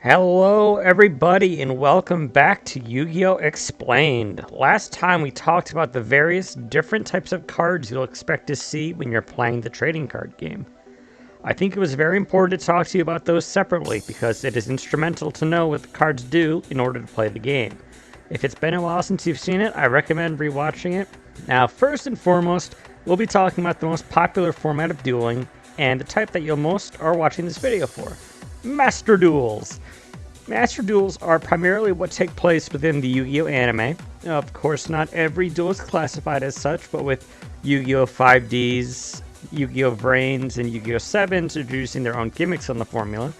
Hello everybody and welcome back to Yu-Gi-Oh! Explained. Last time we talked about the various different types of cards you'll expect to see when you're playing the trading card game. I think it was very important to talk to you about those separately because it is instrumental to know what the cards do in order to play the game. If it's been a while since you've seen it, I recommend rewatching it. Now, first and foremost, we'll be talking about the most popular format of dueling and the type that you'll most are watching this video for. Master Duels! Master Duels are primarily what take place within the Yu-Gi-Oh! Anime. Of course, not every duel is classified as such, but with Yu-Gi-Oh! 5Ds, Yu-Gi-Oh! Vrains, and Yu-Gi-Oh! 7s introducing their own gimmicks on the formula.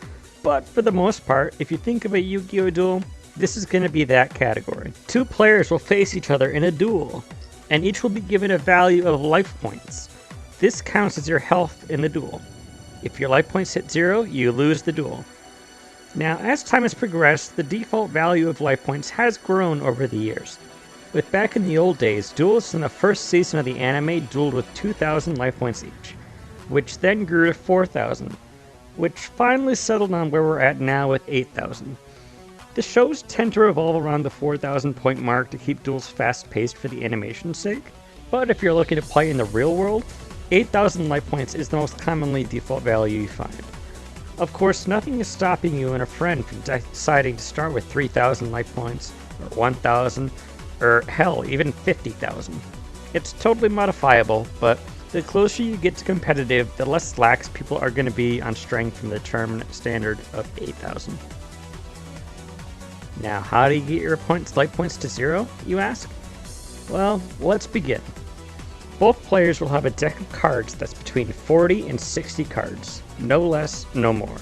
But for the most part, if you think of a Yu-Gi-Oh! Duel, this is going to be that category. Two players will face each other in a duel, and each will be given a value of life points. This counts as your health in the duel. If your life points hit 0, you lose the duel. Now, as time has progressed, the default value of life points has grown over the years. With back in the old days, duelists in the first season of the anime dueled with 2,000 life points each, which then grew to 4,000, which finally settled on where we're at now with 8,000. The shows tend to revolve around the 4,000 point mark to keep duels fast-paced for the animation's sake, but if you're looking to play in the real world, 8,000 life points is the most commonly default value you find. Of course, nothing is stopping you and a friend from deciding to start with 3,000 life points, or 1,000, or hell, even 50,000. It's totally modifiable, but the closer you get to competitive, the less lax people are going to be on strength from the tournament standard of 8,000. Now, how do you get your life points to 0, you ask? Well, let's begin. Both players will have a deck of cards that's between 40 and 60 cards. No less, no more.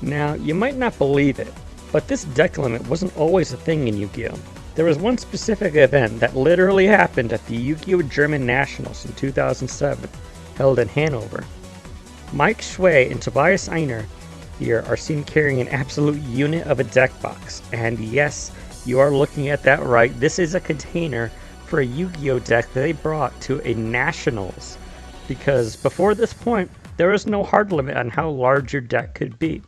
Now, you might not believe it, but this deck limit wasn't always a thing in Yu-Gi-Oh! There was one specific event that literally happened at the Yu-Gi-Oh! German Nationals in 2007, held in Hanover. Mike Schway and Tobias Einer here are seen carrying an absolute unit of a deck box, and yes, you are looking at that right, this is a container for a Yu-Gi-Oh! Deck that they brought to a Nationals, because before this point, there was no hard limit on how large your deck could be.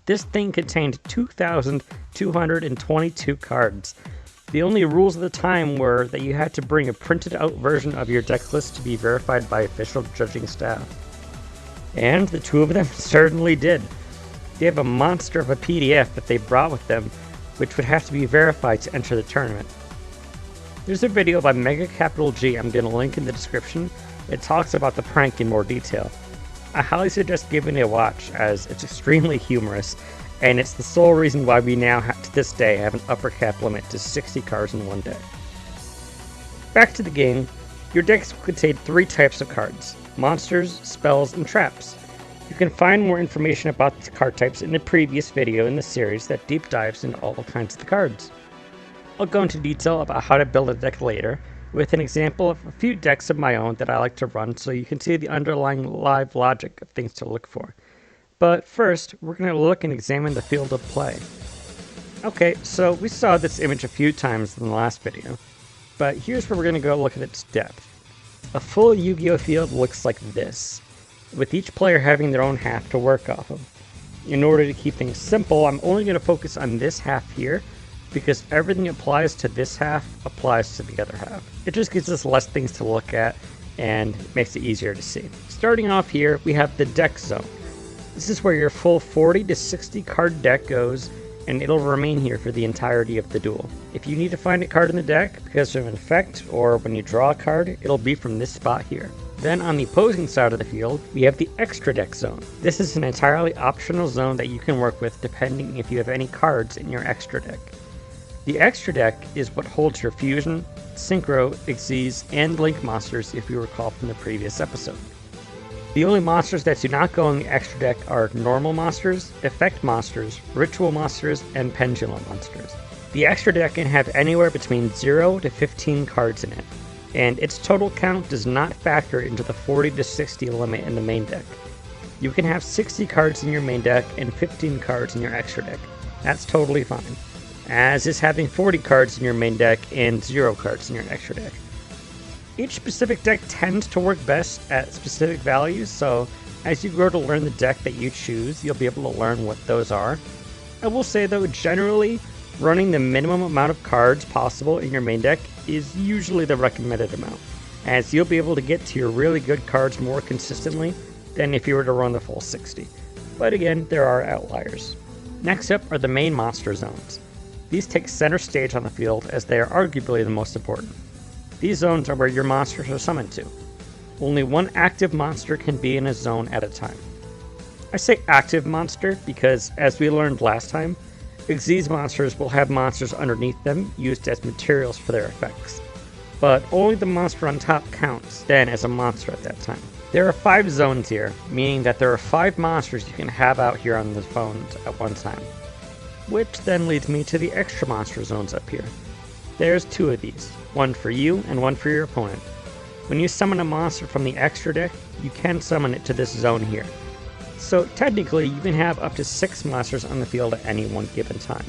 This thing contained 2,222 cards. The only rules at the time were that you had to bring a printed out version of your deck list to be verified by official judging staff. And the two of them certainly did. They have a monster of a PDF that they brought with them, which would have to be verified to enter the tournament. There's a video by Mega Capital G I'm going to link in the description. It talks about the prank in more detail. I highly suggest giving it a watch as it's extremely humorous, and it's the sole reason why we now, to this day, have an upper cap limit to 60 cards in one deck. Back to the game, your decks will contain 3 types of cards: monsters, spells, and traps. You can find more information about the card types in the previous video in the series that deep dives into all kinds of the cards. I'll go into detail about how to build a deck later, with an example of a few decks of my own that I like to run so you can see the underlying live logic of things to look for. But first, we're going to look and examine the field of play. Okay, so we saw this image a few times in the last video, but here's where we're going to go look at its depth. A full Yu-Gi-Oh! Field looks like this, with each player having their own half to work off of. In order to keep things simple, I'm only going to focus on this half here, because everything applies to this half applies to the other half. It just gives us less things to look at and makes it easier to see. Starting off here, we have the deck zone. This is where your full 40 to 60 card deck goes, and it'll remain here for the entirety of the duel. If you need to find a card in the deck because of an effect or when you draw a card, it'll be from this spot here. Then on the opposing side of the field, we have the extra deck zone. This is an entirely optional zone that you can work with depending if you have any cards in your extra deck. The extra deck is what holds your Fusion, Synchro, Xyz, and Link monsters if you recall from the previous episode. The only monsters that do not go in the extra deck are normal monsters, effect monsters, ritual monsters, and pendulum monsters. The extra deck can have anywhere between 0 to 15 cards in it, and its total count does not factor into the 40 to 60 limit in the main deck. You can have 60 cards in your main deck and 15 cards in your extra deck. That's totally fine, as is having 40 cards in your main deck and 0 cards in your extra deck. Each specific deck tends to work best at specific values, so as you grow to learn the deck that you choose, you'll be able to learn what those are. I will say though, generally, running the minimum amount of cards possible in your main deck is usually the recommended amount, as you'll be able to get to your really good cards more consistently than if you were to run the full 60. But again, there are outliers. Next up are the main monster zones. These take center stage on the field as they are arguably the most important. These zones are where your monsters are summoned to. Only one active monster can be in a zone at a time. I say active monster because, as we learned last time, Xyz monsters will have monsters underneath them used as materials for their effects. But only the monster on top counts then as a monster at that time. There are 5 zones here, meaning that there are 5 monsters you can have out here on the phones at one time. Which then leads me to the extra monster zones up here. There's 2 of these, one for you and one for your opponent. When you summon a monster from the extra deck, you can summon it to this zone here. So technically, you can have up to 6 monsters on the field at any one given time.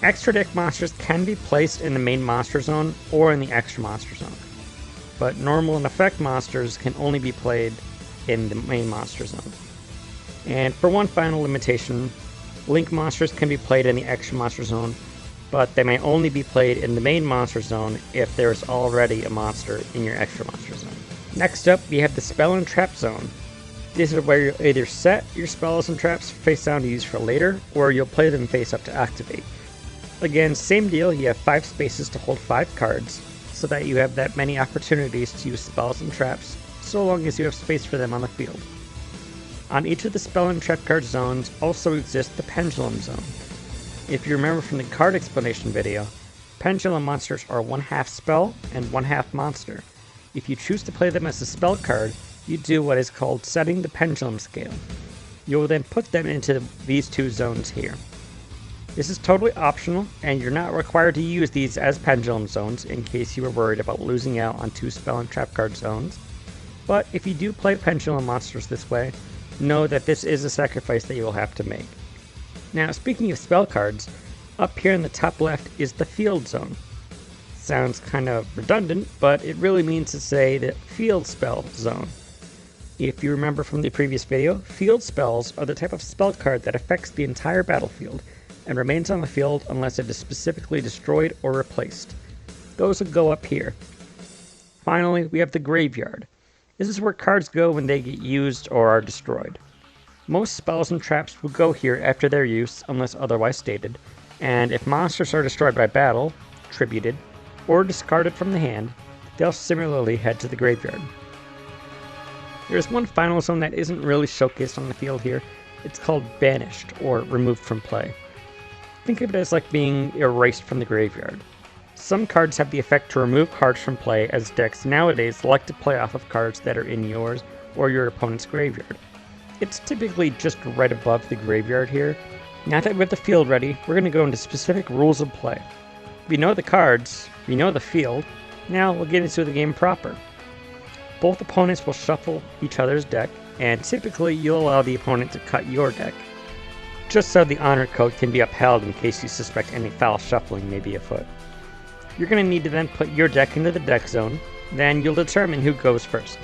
Extra deck monsters can be placed in the main monster zone or in the extra monster zone, but normal and effect monsters can only be played in the main monster zone. And for one final limitation, Link monsters can be played in the extra monster zone, but they may only be played in the main monster zone if there is already a monster in your extra monster zone. Next up, we have the spell and trap zone. This is where you'll either set your spells and traps face down to use for later, or you'll play them face up to activate. Again, same deal, you have 5 spaces to hold 5 cards, so that you have that many opportunities to use spells and traps, so long as you have space for them on the field. On each of the spell and trap card zones also exists the pendulum zone. If you remember from the card explanation video, pendulum monsters are 1/2 spell and 1/2 monster. If you choose to play them as a spell card, you do what is called setting the pendulum scale. You will then put them into these 2 zones here. This is totally optional, and you're not required to use these as pendulum zones in case you were worried about losing out on 2 spell and trap card zones. But if you do play pendulum monsters this way, know that this is a sacrifice that you will have to make. Now, speaking of spell cards, up here in the top left is the field zone. Sounds kind of redundant, but it really means to say the field spell zone. If you remember from the previous video, field spells are the type of spell card that affects the entire battlefield and remains on the field unless it is specifically destroyed or replaced. Those will go up here. Finally, we have the graveyard. This is where cards go when they get used or are destroyed. Most spells and traps will go here after their use unless otherwise stated, and if monsters are destroyed by battle, tributed, or discarded from the hand, they'll similarly head to the graveyard. There's one final zone that isn't really showcased on the field here. It's called banished, or removed from play. Think of it as like being erased from the graveyard. Some cards have the effect to remove cards from play, as decks nowadays like to play off of cards that are in yours or your opponent's graveyard. It's typically just right above the graveyard here. Now that we have the field ready, we're going to go into specific rules of play. We know the cards, we know the field, now we'll get into the game proper. Both opponents will shuffle each other's deck, and typically you'll allow the opponent to cut your deck, just so the honor code can be upheld in case you suspect any foul shuffling may be afoot. You're going to need to then put your deck into the deck zone, then you'll determine who goes first.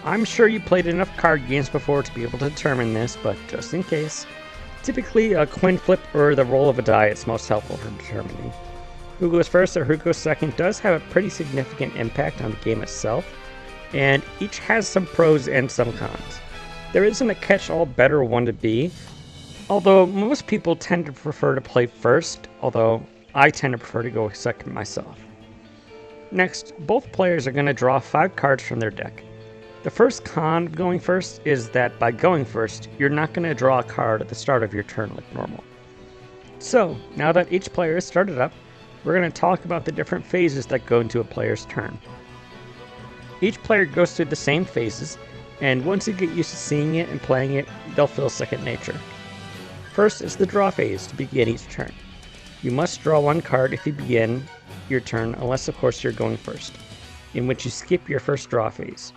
I'm sure you played enough card games before to be able to determine this, but just in case, typically a coin flip or the roll of a die is most helpful for determining. Who goes first or who goes second does have a pretty significant impact on the game itself, and each has some pros and some cons. There isn't a catch-all better one to be, although most people tend to prefer to play first, although I tend to prefer to go second myself. Next, both players are going to draw 5 cards from their deck. The first con of going first is that by going first, you're not going to draw a card at the start of your turn like normal. So, now that each player has started up, we're going to talk about the different phases that go into a player's turn. Each player goes through the same phases, and once you get used to seeing it and playing it, they'll feel second nature. First is the draw phase to begin each turn. You must draw 1 card if you begin your turn, unless of course you're going first, in which you skip your first draw phase.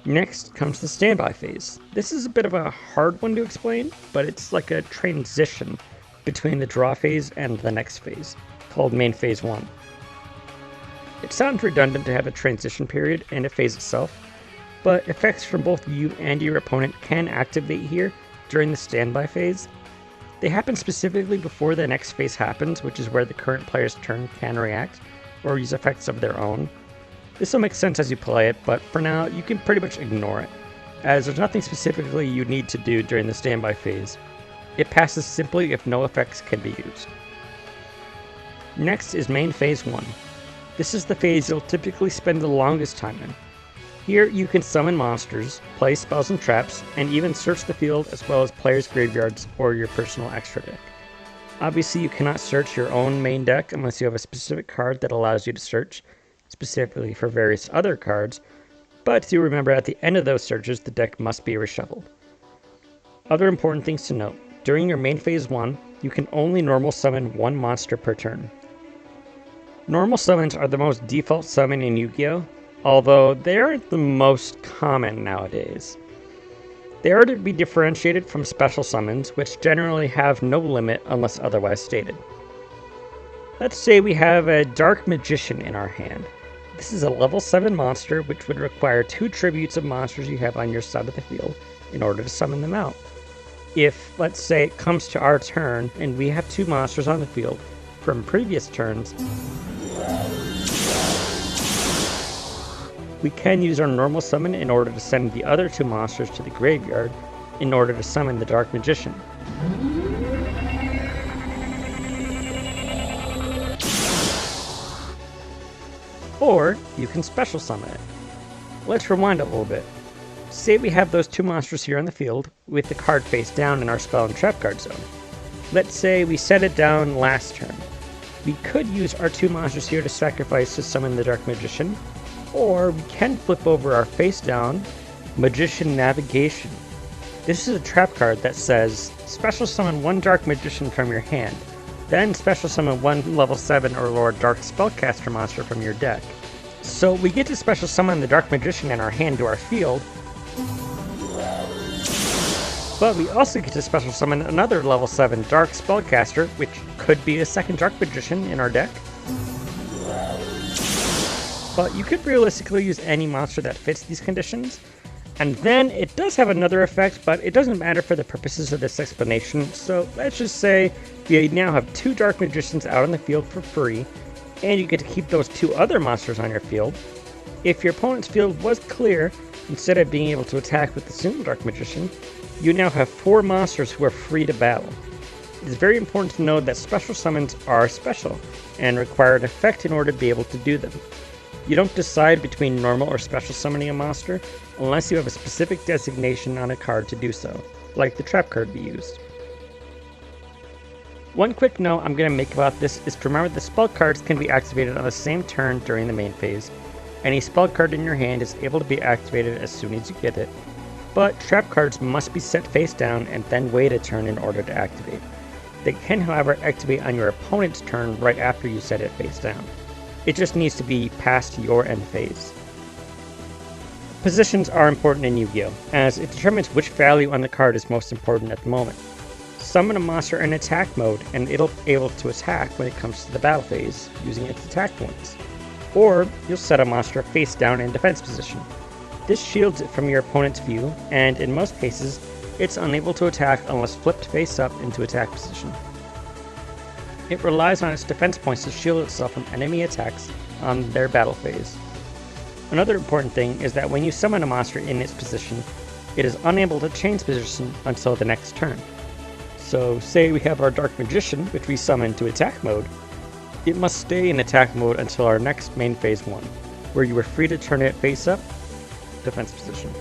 Next comes the standby phase. This is a bit of a hard one to explain, but it's like a transition between the draw phase and the next phase, called main phase 1. It sounds redundant to have a transition period and a phase itself, but effects from both you and your opponent can activate here during the standby phase. They happen specifically before the next phase happens, which is where the current player's turn can react, or use effects of their own. This will make sense as you play it, but for now, you can pretty much ignore it, as there's nothing specifically you need to do during the standby phase. It passes simply if no effects can be used. Next is Main Phase 1. This is the phase you'll typically spend the longest time in. Here you can summon monsters, play spells and traps, and even search the field as well as players' graveyards or your personal extra deck. Obviously you cannot search your own main deck unless you have a specific card that allows you to search, specifically for various other cards, but do remember at the end of those searches the deck must be reshuffled. Other important things to note: during your main phase 1, you can only normal summon one monster per turn. Normal summons are the most default summon in Yu-Gi-Oh!, although they aren't the most common nowadays. They are to be differentiated from special summons, which generally have no limit unless otherwise stated. Let's say we have a Dark Magician in our hand. This is a level 7 monster which would require 2 tributes of monsters you have on your side of the field in order to summon them out. If, let's say, it comes to our turn and we have 2 monsters on the field from previous turns, we can use our normal summon in order to send the other 2 monsters to the graveyard in order to summon the Dark Magician. Or you can special summon it. Let's rewind a little bit. Say we have those 2 monsters here on the field with the card face down in our spell and trap card zone. Let's say we set it down last turn. We could use our 2 monsters here to sacrifice to summon the Dark Magician, or we can flip over our face down Magician Navigation. This is a trap card that says special summon 1 Dark Magician from your hand, then special summon 1 level 7 or lower Dark Spellcaster monster from your deck. So we get to special summon the Dark Magician in our hand to our field, but we also get to special summon another level 7 Dark Spellcaster, which could be a second Dark Magician in our deck. But you could realistically use any monster that fits these conditions. And then it does have another effect, but it doesn't matter for the purposes of this explanation. So let's just say you now have 2 Dark Magicians out on the field for free, and you get to keep those 2 other monsters on your field. If your opponent's field was clear, instead of being able to attack with the single Dark Magician, you now have 4 monsters who are free to battle. It is very important to know that special summons are special, and require an effect in order to be able to do them. You don't decide between normal or special summoning a monster unless you have a specific designation on a card to do so, like the trap card we used. One quick note I'm going to make about this is to remember that spell cards can be activated on the same turn during the main phase. Any spell card in your hand is able to be activated as soon as you get it, but trap cards must be set face down and then wait a turn in order to activate. They can, however, activate on your opponent's turn right after you set it face down. It just needs to be past your end phase. Positions are important in Yu-Gi-Oh!, as it determines which value on the card is most important at the moment. Summon a monster in attack mode, and it'll be able to attack when it comes to the battle phase, using its attack points. Or, you'll set a monster face down in defense position. This shields it from your opponent's view, and in most cases, it's unable to attack unless flipped face up into attack position. It relies on its defense points to shield itself from enemy attacks on their battle phase. Another important thing is that when you summon a monster in its position, it is unable to change position until the next turn. So say we have our Dark Magician, which we summon to attack mode, it must stay in attack mode until our next main phase 1, where you are free to turn it face up, defense position.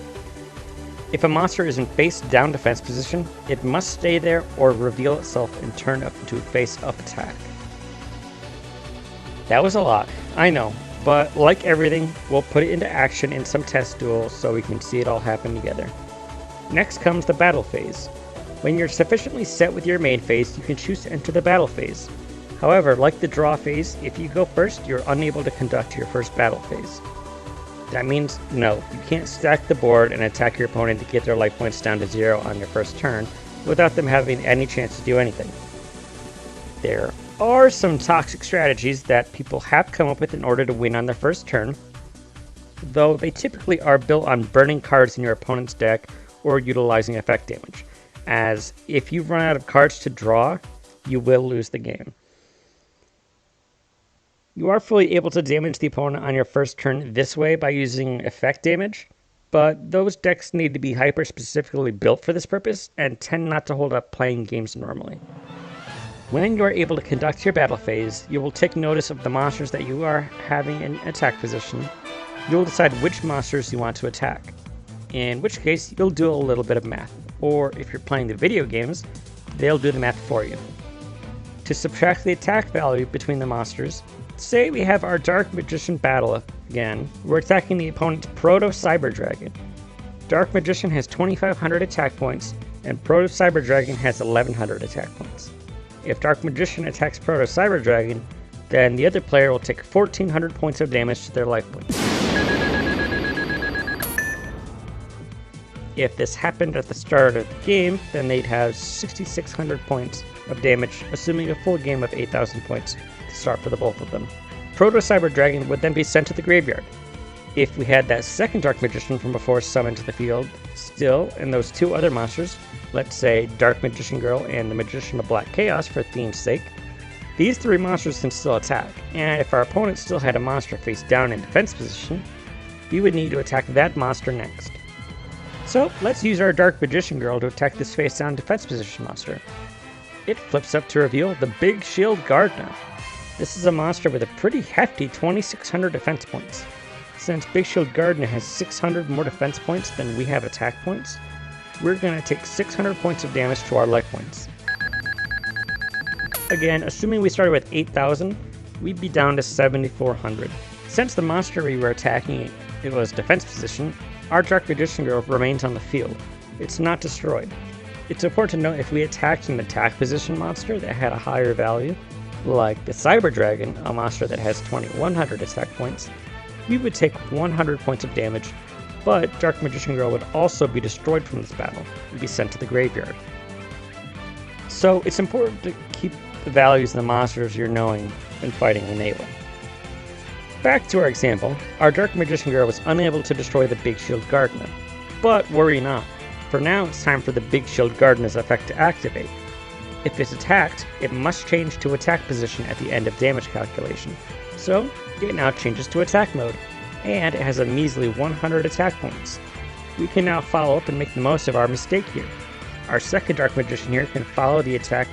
If a monster is in face down defense position, it must stay there or reveal itself and turn up into a face up attack. That was a lot, I know, but like everything, we'll put it into action in some test duels so we can see it all happen together. Next comes the battle phase. When you're sufficiently set with your main phase, you can choose to enter the battle phase. However, like the draw phase, if you go first, you're unable to conduct your first battle phase. That means, no, you can't stack the board and attack your opponent to get their life points down to 0 on your first turn without them having any chance to do anything. There are some toxic strategies that people have come up with in order to win on their first turn, though they typically are built on burning cards in your opponent's deck or utilizing effect damage. as if you run out of cards to draw, you will lose the game. You are fully able to damage the opponent on your first turn this way by using effect damage, but those decks need to be hyper specifically built for this purpose and tend not to hold up playing games normally. When you are able to conduct your battle phase, you will take notice of the monsters that you are having in attack position. You'll decide which monsters you want to attack, in which case you'll do a little bit of math, or if you're playing the video games, they'll do the math for you. To subtract the attack value between the monsters, say we have our Dark Magician battle again, we're attacking the opponent's Proto Cyber Dragon. Dark Magician has 2,500 attack points, and Proto Cyber Dragon has 1,100 attack points. If Dark Magician attacks Proto Cyber Dragon, then the other player will take 1,400 points of damage to their life points. If this happened at the start of the game, then they'd have 6,600 points of damage, assuming a full game of 8,000 points to start for the both of them. Proto Cyber Dragon would then be sent to the graveyard. If we had that second Dark Magician from before summoned to the field still, and those two other monsters, let's say Dark Magician Girl and the Magician of Black Chaos for theme's sake, these three monsters can still attack, and if our opponent still had a monster face down in defense position, we would need to attack that monster next. So let's use our Dark Magician Girl to attack this face down defense position monster. It flips up to reveal the Big Shield Gardener. This is a monster with a pretty hefty 2,600 defense points. Since Big Shield Gardener has 600 more defense points than we have attack points, we're going to take 600 points of damage to our life points. Again, assuming we started with 8,000, we'd be down to 7,400. Since the monster we were attacking it was defense position, our Dark Magician Girl remains on the field. It's not destroyed. It's important to note if we attacked an attack position monster that had a higher value, like the Cyber Dragon, a monster that has 2,100 attack points, we would take 100 points of damage, but Dark Magician Girl would also be destroyed from this battle and be sent to the graveyard. So it's important to keep the values of the monsters you're knowing and fighting enable. Back to our example, our Dark Magician Girl was unable to destroy the Big Shield Gardener, but worry not. For now, it's time for the Big Shield Gardener's effect to activate. If it's attacked, it must change to attack position at the end of damage calculation. So, it now changes to attack mode, and it has a measly 100 attack points. We can now follow up and make the most of our mistake here. Our second Dark Magician here can follow the attack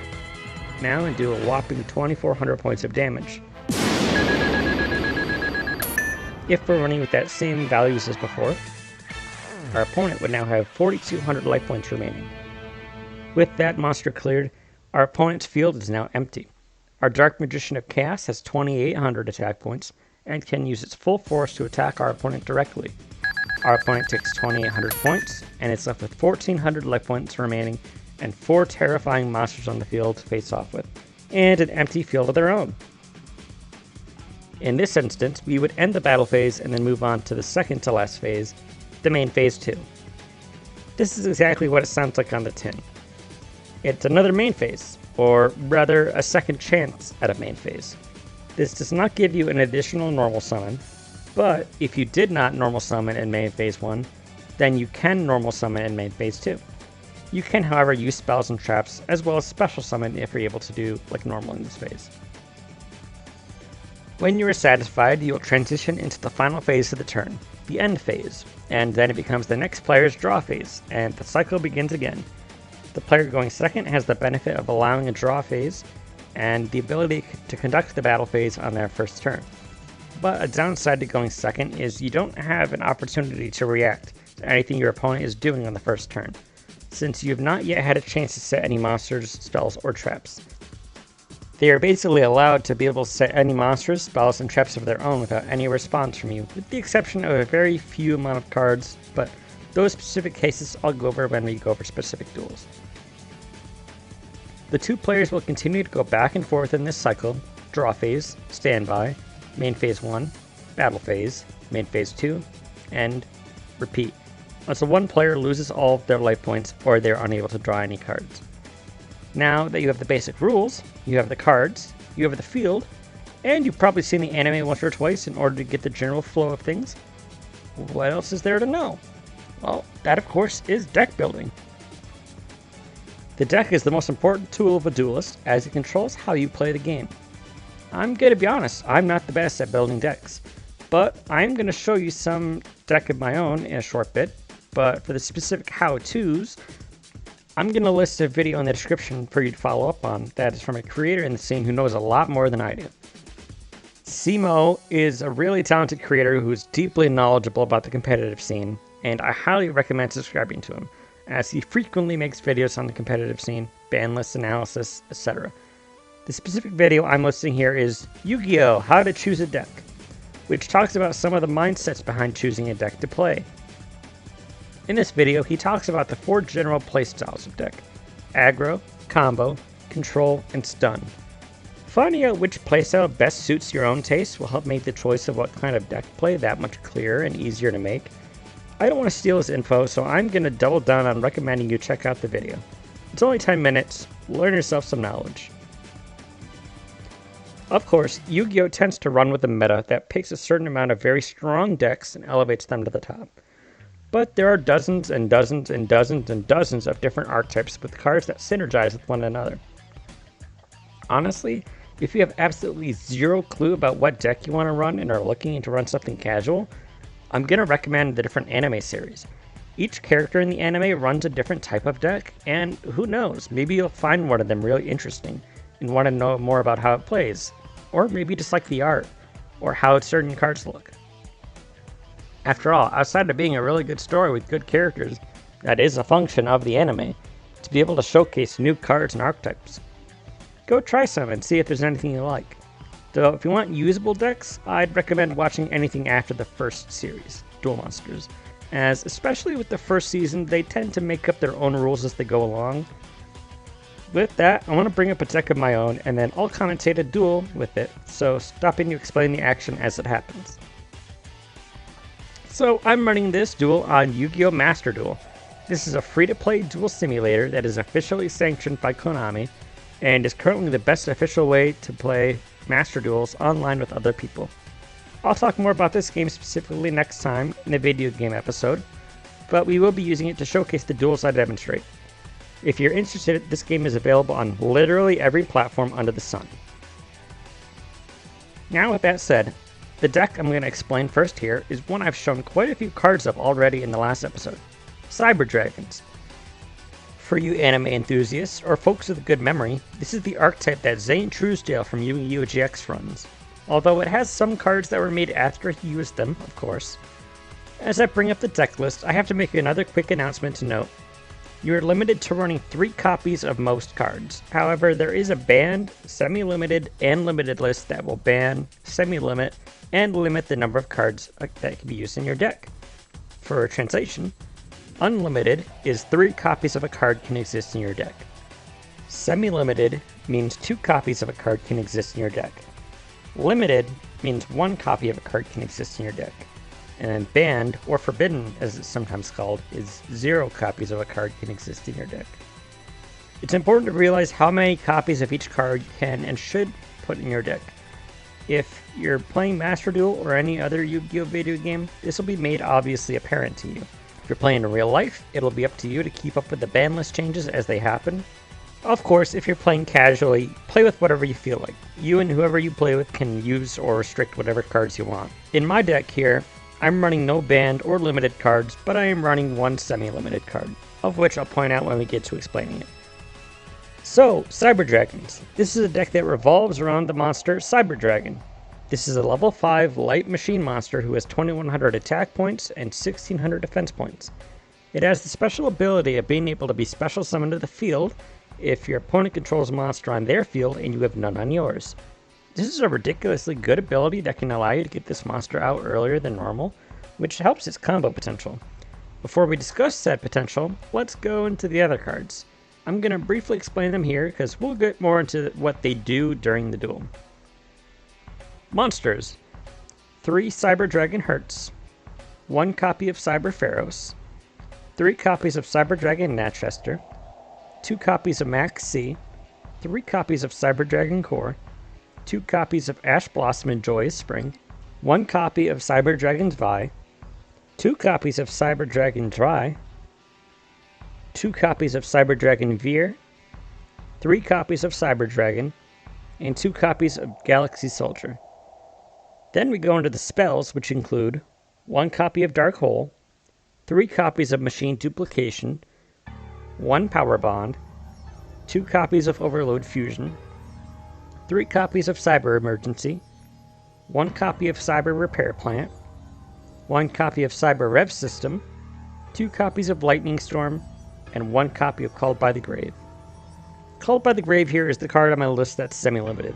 now and do a whopping 2,400 points of damage. If we're running with that same values as before, our opponent would now have 4,200 life points remaining. With that monster cleared, our opponent's field is now empty. Our Dark Magician of Chaos has 2,800 attack points and can use its full force to attack our opponent directly. Our opponent takes 2,800 points and it's left with 1,400 life points remaining and 4 terrifying monsters on the field to face off with, and an empty field of their own. In this instance, we would end the battle phase and then move on to the second to last phase, the main phase 2. This is exactly what it sounds like on the tin. It's another main phase, or rather a second chance at a main phase. This does not give you an additional normal summon, but if you did not normal summon in main phase 1, then you can normal summon in main phase 2. You can, however, use spells and traps, as well as special summon if you're able to do like normal in this phase. When you are satisfied, you will transition into the final phase of the turn, the end phase, and then it becomes the next player's draw phase, and the cycle begins again. The player going second has the benefit of allowing a draw phase, and the ability to conduct the battle phase on their first turn. But a downside to going second is you don't have an opportunity to react to anything your opponent is doing on the first turn, since you have not yet had a chance to set any monsters, spells, or traps. They are basically allowed to be able to set any monsters, spells, and traps of their own without any response from you, with the exception of a very few amount of cards, but those specific cases I'll go over when we go over specific duels. The two players will continue to go back and forth in this cycle: draw phase, standby, main phase 1, battle phase, main phase 2, and repeat, until one player loses all of their life points or they're unable to draw any cards. Now that you have the basic rules, you have the cards, you have the field, and you've probably seen the anime once or twice in order to get the general flow of things, what else is there to know? Well, that of course is deck building. The deck is the most important tool of a duelist, as it controls how you play the game. I'm gonna be honest, I'm not the best at building decks, but I'm gonna show you some deck of my own in a short bit. But for the specific how-tos, I'm gonna list a video in the description for you to follow up on that is from a creator in the scene who knows a lot more than I do. YuGiOh is a really talented creator who is deeply knowledgeable about the competitive scene, and I highly recommend subscribing to him, as he frequently makes videos on the competitive scene, ban list analysis, etc. The specific video I'm listing here is YuGiOh, How to Choose a Deck, which talks about some of the mindsets behind choosing a deck to play. In this video, he talks about the 4 general playstyles of deck: aggro, combo, control, and stun. Finding out which playstyle best suits your own taste will help make the choice of what kind of deck play that much clearer and easier to make. I don't want to steal his info, so I'm going to double down on recommending you check out the video. It's only 10 minutes, learn yourself some knowledge. Of course, YuGiOh tends to run with a meta that picks a certain amount of very strong decks and elevates them to the top. But there are dozens and dozens and dozens and dozens of different archetypes with cards that synergize with one another. Honestly, if you have absolutely zero clue about what deck you want to run and are looking to run something casual, I'm going to recommend the different anime series. Each character in the anime runs a different type of deck, and who knows, maybe you'll find one of them really interesting and want to know more about how it plays, or maybe just like the art, or how certain cards look. After all, outside of being a really good story with good characters, that is a function of the anime, to be able to showcase new cards and archetypes. Go try some and see if there's anything you like. Though if you want usable decks, I'd recommend watching anything after the first series, Duel Monsters, as especially with the first season, they tend to make up their own rules as they go along. With that, I want to bring up a deck of my own, and then I'll commentate a duel with it, so stopping to explain the action as it happens. So I'm running this duel on YuGiOh Master Duel. This is a free-to-play duel simulator that is officially sanctioned by Konami, and is currently the best official way to play Master Duels online with other people. I'll talk more about this game specifically next time in a video game episode, but we will be using it to showcase the duels I demonstrate. If you're interested, this game is available on literally every platform under the sun. Now with that said, the deck I'm going to explain first here is one I've shown quite a few cards of already in the last episode, Cyber Dragons. For you anime enthusiasts, or folks with a good memory, this is the archetype that Zane Truesdale from YuGiOh GX runs, although it has some cards that were made after he used them, of course. As I bring up the deck list, I have to make another quick announcement to note. You are limited to running 3 copies of most cards. However, there is a banned, semi-limited, and limited list that will ban, semi-limit, and limit the number of cards that can be used in your deck. For translation, unlimited is 3 copies of a card can exist in your deck. Semi-limited means 2 copies of a card can exist in your deck. Limited means 1 copy of a card can exist in your deck. And then banned, or forbidden as it's sometimes called, is 0 copies of a card can exist in your deck. It's important to realize how many copies of each card you can and should put in your deck. If you're playing Master Duel or any other YuGiOh video game, this will be made obviously apparent to you. If you're playing in real life, it'll be up to you to keep up with the ban list changes as they happen. Of course, if you're playing casually, play with whatever you feel like. You and whoever you play with can use or restrict whatever cards you want. In my deck here, I'm running no banned or limited cards, but I am running 1 semi-limited card, of which I'll point out when we get to explaining it. So, Cyber Dragons. This is a deck that revolves around the monster Cyber Dragon. This is a level 5 light machine monster who has 2100 attack points and 1600 defense points. It has the special ability of being able to be special summoned to the field if your opponent controls a monster on their field and you have none on yours. This is a ridiculously good ability that can allow you to get this monster out earlier than normal, which helps its combo potential. Before we discuss said potential, let's go into the other cards. I'm going to briefly explain them here because we'll get more into what they do during the duel. Monsters. 3 Cyber Dragon Hertz, 1 copy of Cyber Pharaohs, 3 copies of Cyber Dragon Natchester, 2 copies of Max C, 3 copies of Cyber Dragon Core, 2 copies of Ash Blossom and Joyous Spring, 1 copy of Cyber Dragon's Vi, 2 copies of Cyber Dragon Dry, 2 copies of Cyber Dragon Veer, 3 copies of Cyber Dragon, and 2 copies of Galaxy Soldier. Then we go into the spells, which include 1 copy of Dark Hole, 3 copies of Machine Duplication, 1 Power Bond, 2 copies of Overload Fusion, 3 copies of Cyber Emergency, 1 copy of Cyber Repair Plant, 1 copy of Cyber Rev System, 2 copies of Lightning Storm, and 1 copy of Called by the Grave. Called by the Grave here is the card on my list that's semi-limited.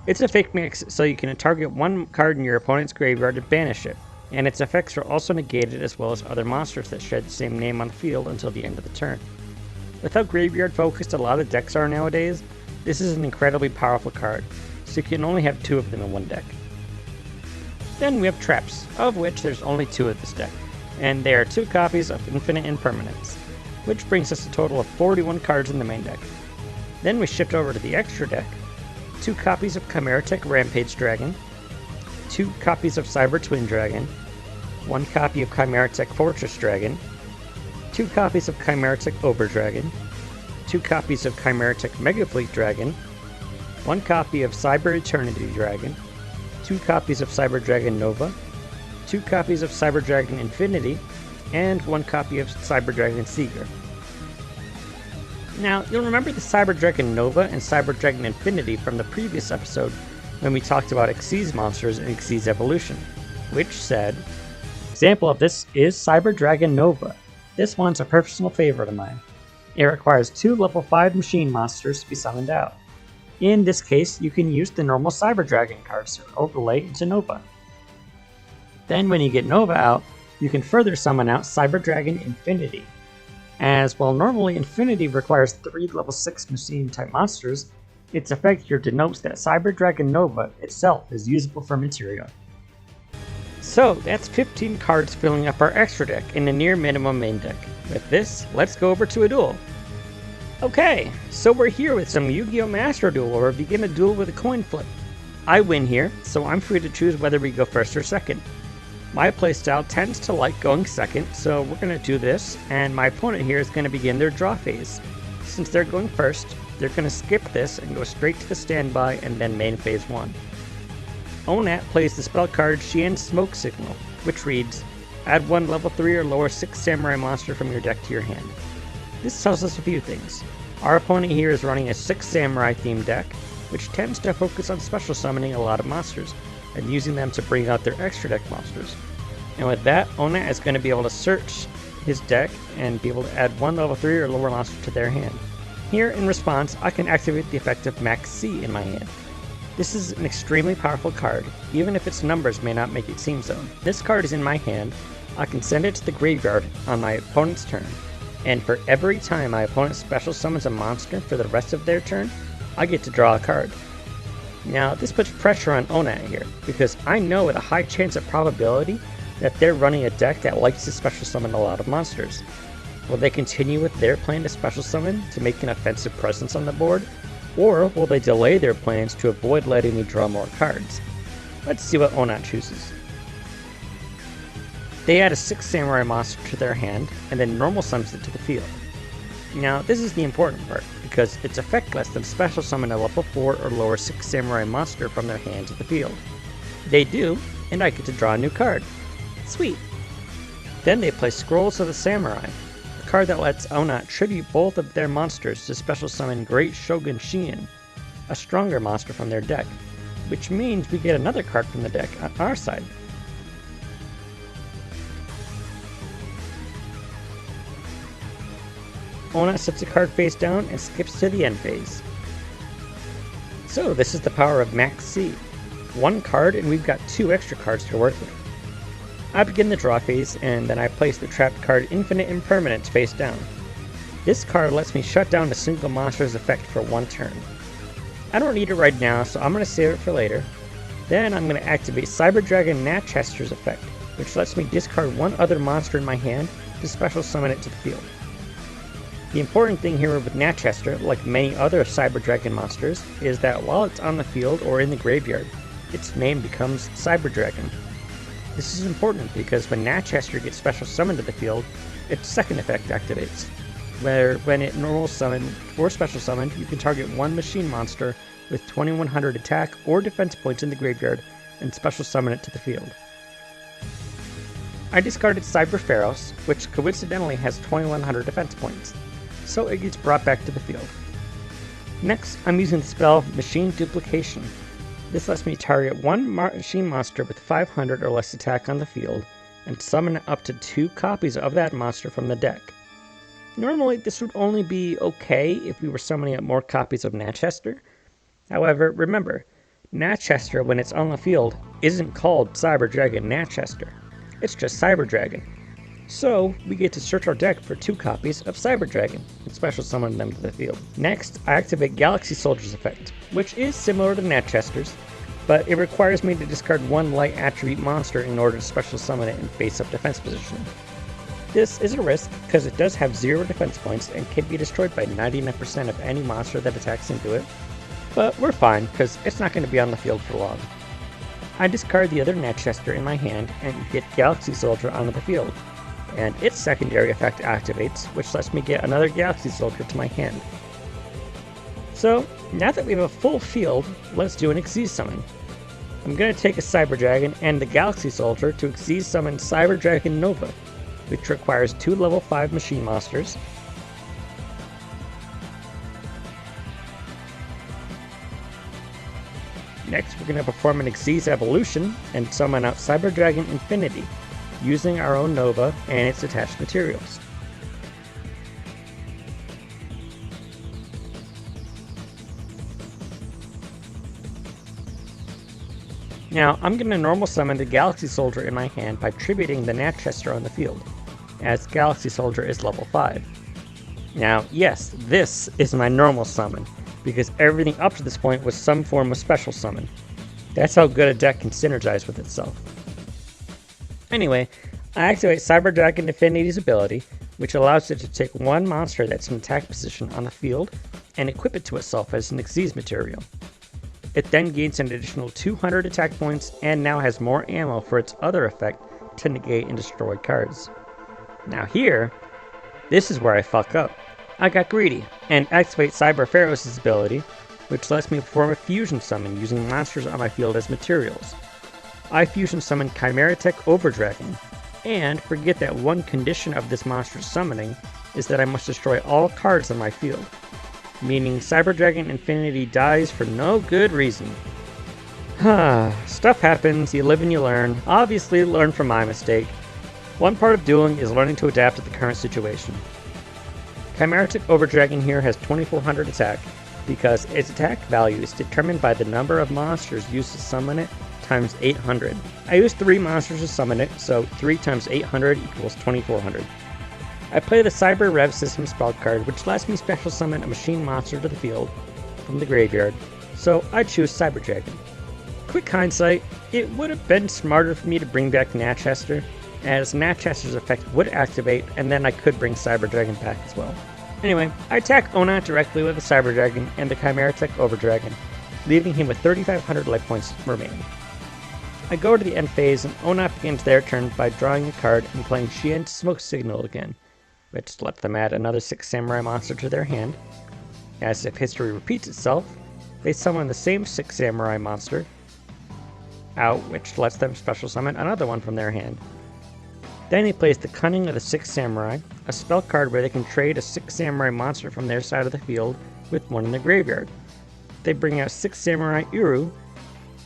It's a fake mix, so you can target 1 card in your opponent's graveyard and banish it, and its effects are also negated as well as other monsters that share the same name on the field until the end of the turn. With how graveyard focused a lot of decks are nowadays, this is an incredibly powerful card, so you can only have 2 of them in one deck. Then we have Traps, of which there's only 2 of this deck, and they are 2 copies of Infinite Impermanence, which brings us a total of 41 cards in the main deck. Then we shift over to the extra deck, 2 copies of Chimera Tech Rampage Dragon, 2 copies of Cyber Twin Dragon, 1 copy of Chimera Tech Fortress Dragon, 2 copies of Chimera Tech Ober Dragon, 2 copies of Chimera Tech Mega Fleet Dragon, 1 copy of Cyber Eternity Dragon, 2 copies of Cyber Dragon Nova, 2 copies of Cyber Dragon Infinity, and 1 copy of Cyber Dragon Seeger. Now, you'll remember the Cyber Dragon Nova and Cyber Dragon Infinity from the previous episode when we talked about Xyz monsters and Xyz Evolution, which said, example of this is Cyber Dragon Nova. This one's a personal favorite of mine. It requires 2 level 5 machine monsters to be summoned out. In this case, you can use the normal Cyber Dragon cards to overlay into Nova. Then when you get Nova out, you can further summon out Cyber Dragon Infinity. As while normally Infinity requires 3 level 6 machine type monsters, its effect here denotes that Cyber Dragon Nova itself is usable for material. So that's 15 cards filling up our extra deck in the near minimum main deck. With this, let's go over to a duel. Okay, so we're here with some Yu-Gi-Oh! Master Duel, where we begin a duel with a coin flip. I win here, so I'm free to choose whether we go first or second. My playstyle tends to like going second, so we're going to do this, and my opponent here is going to begin their draw phase. Since they're going first, they're going to skip this and go straight to the standby and then main phase 1. Onat plays the spell card Xian's Smoke Signal, which reads, add 1 level 3 or lower 6 samurai monster from your deck to your hand. This tells us a few things. Our opponent here is running a 6 samurai themed deck, which tends to focus on special summoning a lot of monsters, and using them to bring out their extra deck monsters. And with that, Onat is going to be able to search his deck and be able to add 1 level 3 or lower monster to their hand. Here, in response, I can activate the effect of Max C in my hand. This is an extremely powerful card, even if its numbers may not make it seem so. This card is in my hand, I can send it to the graveyard on my opponent's turn, and for every time my opponent special summons a monster for the rest of their turn, I get to draw a card. Now, this puts pressure on Onat here, because I know with a high chance of probability that they're running a deck that likes to special summon a lot of monsters. Will they continue with their plan to special summon to make an offensive presence on the board, or will they delay their plans to avoid letting me draw more cards? Let's see what Onat chooses. They add a 6 samurai monster to their hand, and then normal summons it to the field. Now, this is the important part, because its effect lets them special summon a level 4 or lower 6 samurai monster from their hand to the field. They do, and I get to draw a new card. Sweet! Then they play Scrolls of the Samurai, a card that lets Onat tribute both of their monsters to special summon Great Shogun Xian, a stronger monster from their deck, which means we get another card from the deck on our side. Onat sets a card face down and skips to the end phase. So this is the power of Max C. 1 card and we've got 2 extra cards to work with. I begin the draw phase and then I place the trapped card Infinite Impermanence face down. This card lets me shut down a single monster's effect for 1 turn. I don't need it right now, so I'm going to save it for later. Then I'm going to activate Cyber Dragon Natchester's effect, which lets me discard 1 other monster in my hand to special summon it to the field. The important thing here with Natchester, like many other Cyber Dragon monsters, is that while it's on the field or in the graveyard, its name becomes Cyber Dragon. This is important because when Natchester gets special summoned to the field, its second effect activates. where when it normal summoned or special summoned, you can target one machine monster with 2100 attack or defense points in the graveyard and special summon it to the field. I discarded Cyber Pharaohs, which coincidentally has 2100 defense points, so it gets brought back to the field. Next, I'm using the spell Machine Duplication. This lets me target one machine monster with 500 or less attack on the field, and summon up to 2 copies of that monster from the deck. Normally, this would only be okay if we were summoning up more copies of Natchester. However, remember, Natchester, when it's on the field, isn't called Cyber Dragon Natchester. It's just Cyber Dragon. So, we get to search our deck for 2 copies of Cyber Dragon and special summon them to the field. Next, I activate Galaxy Soldier's effect, which is similar to Natchester's, but it requires me to discard 1 light attribute monster in order to special summon it in face-up defense position. This is a risk because it does have 0 defense points and can be destroyed by 99% of any monster that attacks into it, but we're fine because it's not going to be on the field for long. I discard the other Natchester in my hand and get Galaxy Soldier onto the field, and its secondary effect activates, which lets me get another Galaxy Soldier to my hand. So, now that we have a full field, let's do an Xyz summon. I'm going to take a Cyber Dragon and the Galaxy Soldier to Xyz summon Cyber Dragon Nova, which requires 2 level 5 machine monsters. Next, we're going to perform an Xyz evolution and summon out Cyber Dragon Infinity, using our own Nova and its attached materials. Now, I'm going to normal summon the Galaxy Soldier in my hand by tributing the Natchester on the field, as Galaxy Soldier is level 5. Now, yes, this is my normal summon, because everything up to this point was some form of special summon. That's how good a deck can synergize with itself. Anyway, I activate Cyber Dragon Infinity's ability, which allows it to take 1 monster that's in attack position on the field and equip it to itself as an Xyz material. It then gains an additional 200 attack points and now has more ammo for its other effect to negate and destroy cards. Now here, this is where I fuck up. I got greedy and activate Cyber Pharaohs' ability, which lets me perform a fusion summon using monsters on my field as materials. I fusion summon Chimeratech Overdragon, and forget that one condition of this monster's summoning is that I must destroy all cards on my field, meaning Cyber Dragon Infinity dies for no good reason. Stuff happens, you live and you learn. Obviously learn from my mistake. One part of dueling is learning to adapt to the current situation. Chimeratech Overdragon here has 2400 attack, because its attack value is determined by the number of monsters used to summon it times 800. I used 3 monsters to summon it, so 3 times 800 equals 2400. I play the Cyber Rev System spell card, which lets me special summon a machine monster to the field from the graveyard, so I choose Cyber Dragon. Quick hindsight, it would have been smarter for me to bring back Natchester, as Natchester's effect would activate, and then I could bring Cyber Dragon back as well. Anyway, I attack Onat directly with the Cyber Dragon and the Chimeratech Overdragon, leaving him with 3500 life points remaining. I go to the end phase, and Onat begins their turn by drawing a card and playing Xian's Smoke Signal again, which lets them add another 6 Samurai monster to their hand. As if history repeats itself, they summon the same 6 Samurai monster out, which lets them special summon another one from their hand. Then he plays the Cunning of the 6 Samurai, a spell card where they can trade a 6 Samurai monster from their side of the field with one in the graveyard. They bring out 6 Samurai Uru,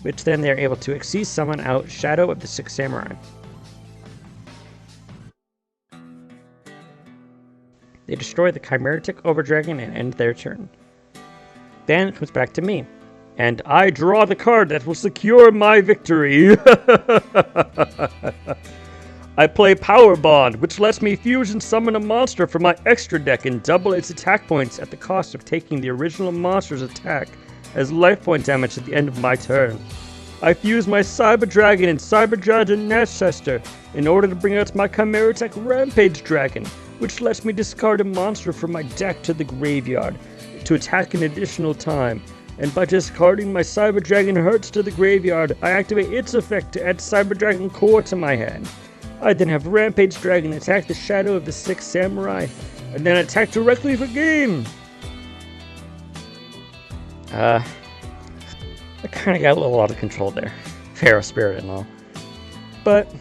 which then they're able to Xyz summon out Shadow of the 6 Samurai. They destroy the Chimeratech Overdragon and end their turn. Then it comes back to me, and I draw the card that will secure my victory. I play Power Bond, which lets me fusion summon a monster from my extra deck and double its attack points at the cost of taking the original monster's attack as life point damage at the end of my turn. I fuse my Cyber Dragon and Cyber Dragon Natchester in order to bring out my Chimeratech Rampage Dragon, which lets me discard a monster from my deck to the graveyard to attack an additional time. And by discarding my Cyber Dragon Hertz to the graveyard, I activate its effect to add Cyber Dragon Core to my hand. I then have Rampage Dragon attack the Shadow of the 6 Samurai, and then attack directly for game. I kind of got a little out of control there. Pharaoh Spirit and all. But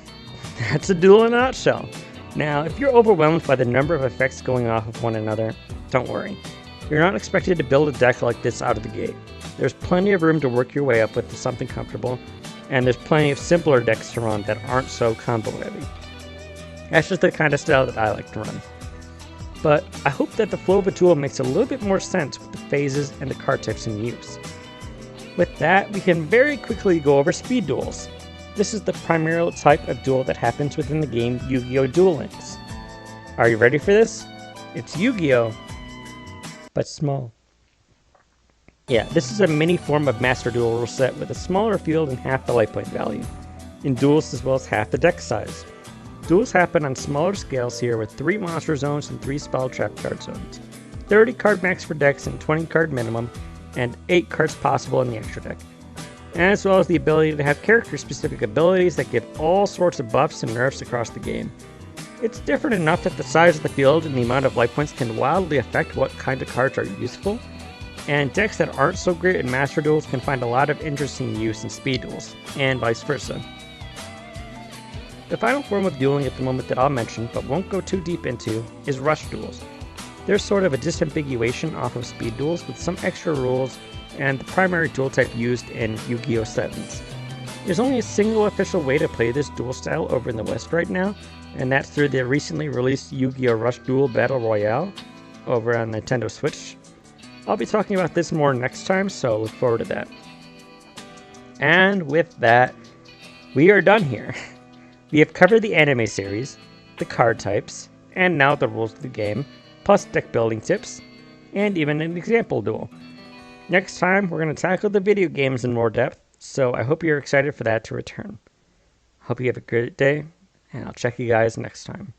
that's a duel in a nutshell. Now, if you're overwhelmed by the number of effects going off of one another, don't worry. You're not expected to build a deck like this out of the gate. There's plenty of room to work your way up with to something comfortable, and there's plenty of simpler decks to run that aren't so combo heavy. That's just the kind of style that I like to run. But I hope that the flow of a duel makes a little bit more sense with the phases and the card types in use. With that, we can very quickly go over speed duels. This is the primary type of duel that happens within the game Yu-Gi-Oh! Duel Links. Are you ready for this? It's Yu-Gi-Oh! But small. Yeah, this is a mini form of Master Duel rule set with a smaller field and half the life point value, in duels as well as half the deck size. Duels happen on smaller scales here with 3 monster zones and 3 spell trap card zones, 30 card max for decks and 20 card minimum, and 8 cards possible in the extra deck, as well as the ability to have character-specific abilities that give all sorts of buffs and nerfs across the game. It's different enough that the size of the field and the amount of life points can wildly affect what kind of cards are useful, and decks that aren't so great in Master Duels can find a lot of interesting use in Speed Duels, and vice versa. The final form of dueling at the moment that I'll mention, but won't go too deep into, is Rush Duels. They're sort of a disambiguation off of Speed Duels with some extra rules and the primary duel type used in Yu-Gi-Oh! 7s. There's only a single official way to play this duel style over in the West right now, and that's through the recently released Yu-Gi-Oh! Rush Duel Battle Royale over on Nintendo Switch. I'll be talking about this more next time, so look forward to that. And with that, we are done here. We have covered the anime series, the card types, and now the rules of the game, plus deck building tips, and even an example duel. Next time, we're going to tackle the video games in more depth, so I hope you're excited for that to return. Hope you have a great day, and I'll check you guys next time.